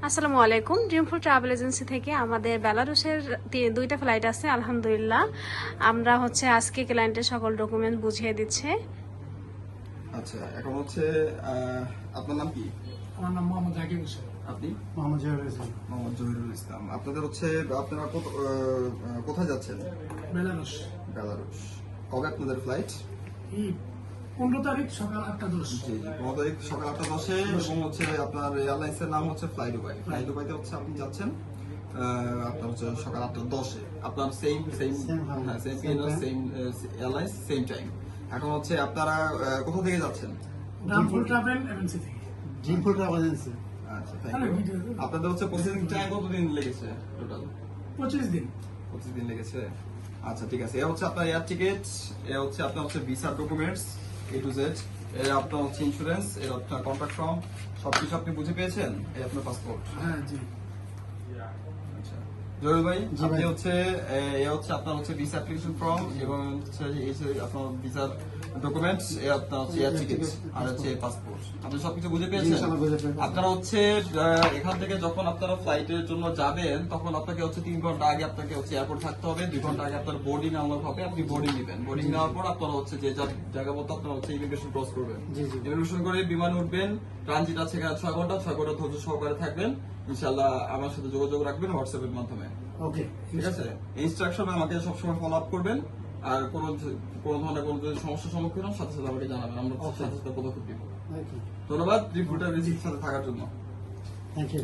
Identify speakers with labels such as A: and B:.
A: আসসালামু আলাইকুম। ড্রিমফুল travel agency থেকে আমাদের বেলারুশের দুইটা ফ্লাইট আছে আলহামদুলিল্লাহ। আমরা আজকে ক্লায়েন্টের সকল ডকুমেন্ট বুঝিয়ে দিচ্ছে।
B: আচ্ছা, এখন আপনার নাম কি?
C: আমার নাম মোহাম্মদ জাকির হোসেন।
B: আপনি?
C: মোহাম্মদ জহিরুল ইসলাম।
B: মোহাম্মদ জহিরুল ইসলাম। আপনাদের আপনারা কোথায় যাচ্ছেন?
C: বেলারুশ।
B: বেলারুশ। কবে আপনাদের ফ্লাইট?
C: এই 15 তারিখ সকাল 8:10।
B: জি, 15 তারিখ সকাল 8:10 এবং আপনার এয়ারলাইন্সের নাম ফ্লাই দুবাই। ফ্লাই দুবাইতে আপনি যাচ্ছেন আপনার সকাল 8:10 আপনার সেম এয়ারলাইন্স সেম টাইম। এখন আপনারা কোথা থেকে যাচ্ছেন?
C: ড্রিমফুল ট্রাভেল এজেন্সি থেকে।
D: ড্রিমফুল ট্রাভেল এজেন্সি।
B: আচ্ছা, থ্যাংক ইউ। আপনাদের প্রসেসিং টাইম কতদিন লেগেছে টোটাল?
C: 25 দিন।
B: 25 দিন লেগেছে। আচ্ছা, ঠিক আছে। এ আপনার এয়ার টিকেট, এ আপনার visa documents A to Z, এ আপনার ইন্স্যুরেন্স, এ আপনার কন্ট্রাক্ট ফর্ম, সবকিছু আপনি বুঝে পেয়েছেন? এই আপনার পাসপোর্ট।
C: হ্যাঁ জি।
B: আচ্ছা, জহিরুল ভাই,
D: জি
B: আপনি
D: ভাই।
B: আপনার ভিসা অ্যাপ্লিকেশন ফর্ম এবং আপনার ভিসার ডকুমেন্টস, এ আপনার এয়ার টিকেট আর পাসপোর্ট। আপনি সবকিছু বুঝে পেয়েছেন?
D: ইনশাআল্লাহ বুঝে পেয়েছি।
B: আপনারা এখান থেকে যখন আপনারা ফ্লাইটের জন্য যাবেন তখন আপনাকে 3 ঘন্টা আগে আপনাকে এয়ারপোর্ট থাকতে হবে। 2 ঘন্টা আগে আপনার বোর্ডিং আনলক হবে। আপনি বোর্ডিং নেবেন। বোর্ডিং নেওয়ার পর আপনারা যে যার জায়গা মতো আপনারা ইমিগ্রেশন ক্রস করবেন।
D: জি, জি।
B: ইমিগ্রেশন করে বিমান উঠবেন। ট্রানজিট আছে 6 ঘন্টা। 6 ঘন্টা ধৈর্য সহকারে থাকবেন। ইনশাআল্লাহ আমার সাথে যোগাযোগ রাখবেন হোয়াটসঅ্যাপ এর মাধ্যমে।
D: ওকে।
B: ঠিক আছে? ইনস্ট্রাকশন আমাকে সবসময় ফলো আপ করবেন। আর কোন ধরনের কোনো যদি সমস্যার সম্মুখীন হন সাথে সাথে আমাকে জানাবেন। আমরা সাথে সাথে পদক্ষেপ দিব।
D: ওকে।
B: ধন্যবাদ রিপোর্টার সাথে থাকার জন্য।
D: Thank you.